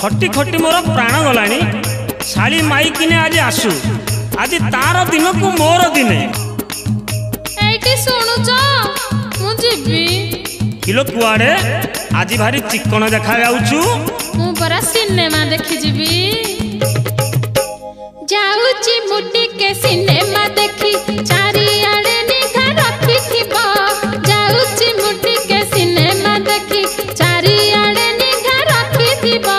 खटी खटी मोर प्राण गलानी शाली माई किने आज आसु आज तार दिन को मोर दिने एटी सुनुच मु जीवी किलो कुआडे आज भारी चिकन देखा जाउछु मु परा सिनेमा देखि जीवी जाउची मुटी के सिनेमा देखी चारिआडे निघा रखिथिबो जाउची मुटी के सिनेमा देखी चारिआडे निघा रखिथिबो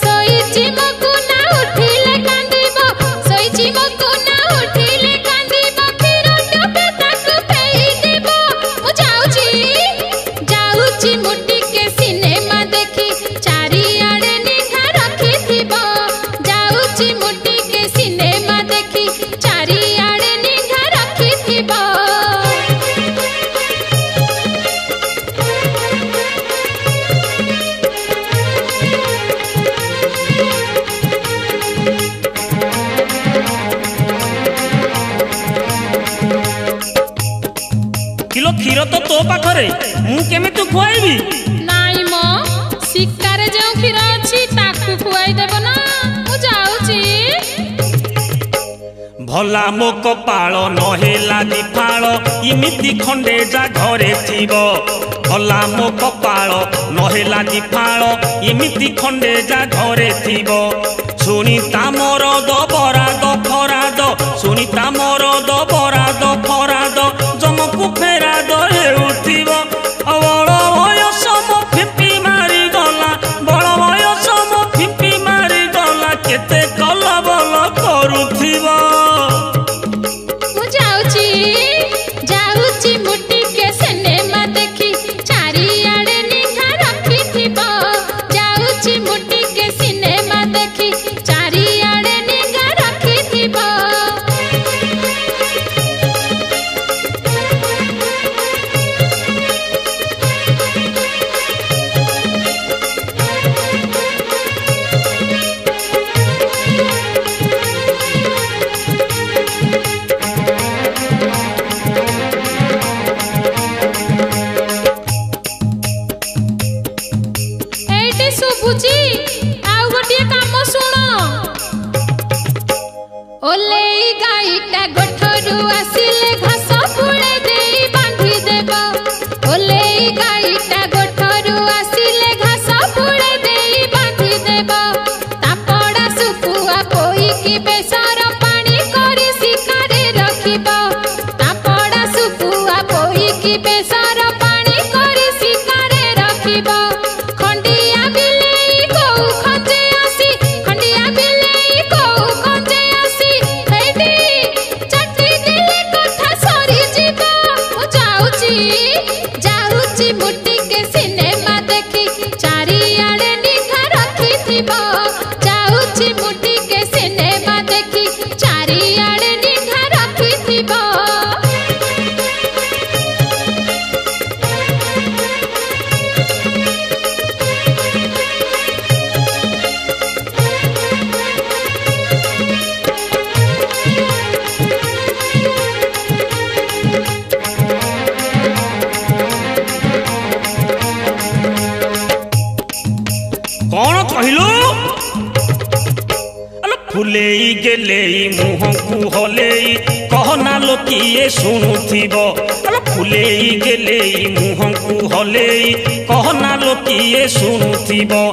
सोईची मकु ना उठिले कांदिबो सोईची मकु ना उठिले कांदिबो फिर टपे ताकु पेई देबो ओ जाउची मुटी के सिनेमा देखी चारिआडे निघा रखिथिबो जाउची मुटी के सिनेमा देखी चारिआडे निघा रखिथिबो किलो क्षीर तो तो पाखरे मु केमे तू खुआइबी नाई मो सिक्कारे जो क्षीर अछि ताकु खुआई देबो ना मु जाउची भला मो कपाल नहेला दिफाल इमिति खंडे जा घरे थिबो भला मो कपाल नहेला दिफाल इमिति खंडे जा घरे थिबो सुनीता मोर दबराद फराद सुनीता मोर दबराद फराद जमकु फेराद हेउथिबो बड़ बयस मो फिपी मारी गला बड़ बयस मो फिपी मारी गला केते कल बल करुथिबो मु जाउची मुटी के सिनेमा देखी चारिआडे निघा रखिथिबो जाउची मुटी के सिनेमा देखी चारिआडे निघा रखिथिबो एटी सुबुची आउ गोटिए काम सुनो ओलेई गाईटा गोठरू आसिले घास फुले देई बांधी देबो ओलेई गाईटा गोठरू आसिले घास फुले देई बांधी देबो तापड़ा सुकुआ पोई की बेसर पानी करी शिकारे रखिबो तापड़ा सुकुआ पोई की बेसर पानी करी शिकारे रखिबो खंडिया बिलेई को खंजे आसी खंडिया बिलेई को खंजे आसी हेडी चटी दिले कथा सरी जीवो ओ जाउची मुटी के सिनेमा देखी चारिआडे निघा रखिथिबो जाउची मुटी के सिनेमा देखी चारिआडे निघा रखिथिबो कौन कहलु अल फुलेई गेलेई मुह को हलेई कहना लो किए शुणुथिबो अल फुलेई गेलेई मुह को हलेई कहना लो किए शुणुथिबो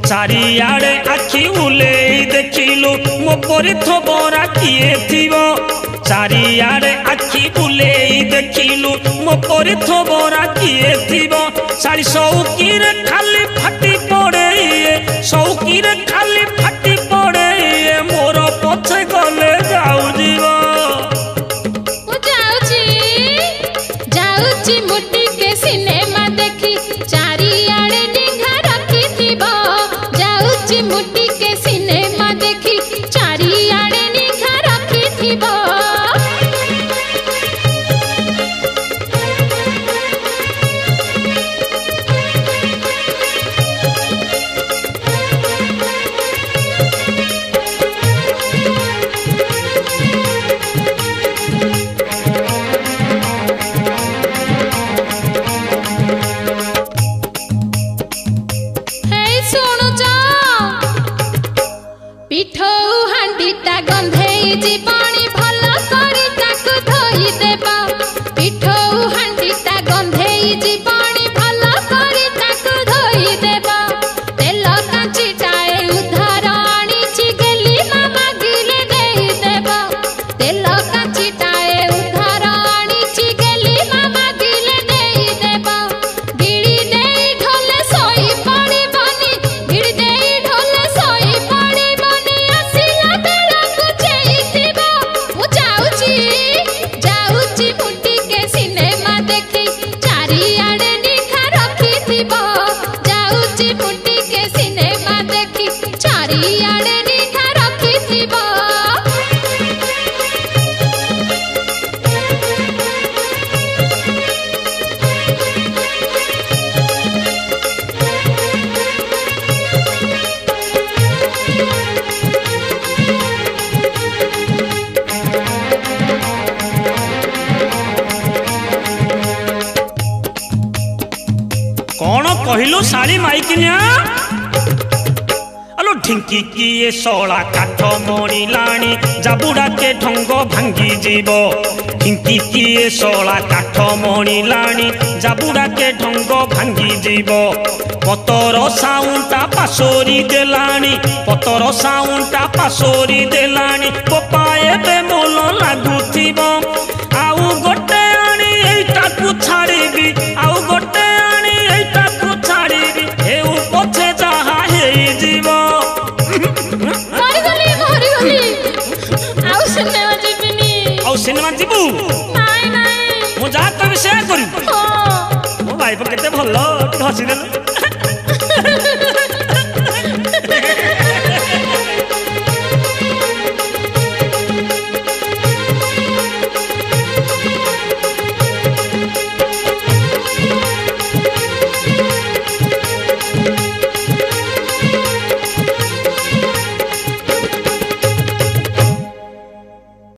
चारिआडे आखि उलेई देखिलु मो परि थबरा किए थिबो चारिआडे आखि बुलेई देखिलु मो परि थबरा किए थिबो सारी सौकीरे खाली फाटी पड़े सौकीरे खाली फाटी पड़े मोर पछे गले जाऊ जीवो जाउची मुटी के सिनेमा देखी चारिआडे निघा रखिथिबो जाउची मुटी के सिनेमा देखी चारिआडे निघा रखिथिबो କହିଲୁ ଶାଳି ମାଇକିନିଆ ଆଲୋ ଢିଙ୍କି କିଏ ଶଳା କାଠ ମଣିଲାଣି ଜାବୁଡ଼ା କେ ଢଙ୍ଗ ଭାଙ୍ଗି ଯିବ ଢିଙ୍କି କିଏ ଶଳା କାଠ ମଣିଲାଣି ଜାବୁଡ଼ା କେ ଢଙ୍ଗ ଭାଙ୍ଗି ଯିବ ପତର ସାଉଁଟା ପାଶୋରି ଦେଲାଣି ପତର ସାଉଁଟା ପାଶୋରି ଦେଲାଣି କୋପା ଏବେ ମୋଲ ଲାଗୁଥିବ ଆଉ ଗୋଟେ ଆଣି ଏଇଟାକୁ ଛାଡ଼ିବି ଆଉ ଗୋଟେ ଆଣି ଏଇଟାକୁ ଛାଡ଼ିବି ହେଉ ପଛେ ଯାହା ହେଇଯିବ ଆଉ ସିନେମା ଯିବୁ ମୁଁ ଯାହା କହିବି ସେୟା କରିବୁ ମୋ ଭାଇ କେତେ ଭଲ ହସିଦେଲୁ।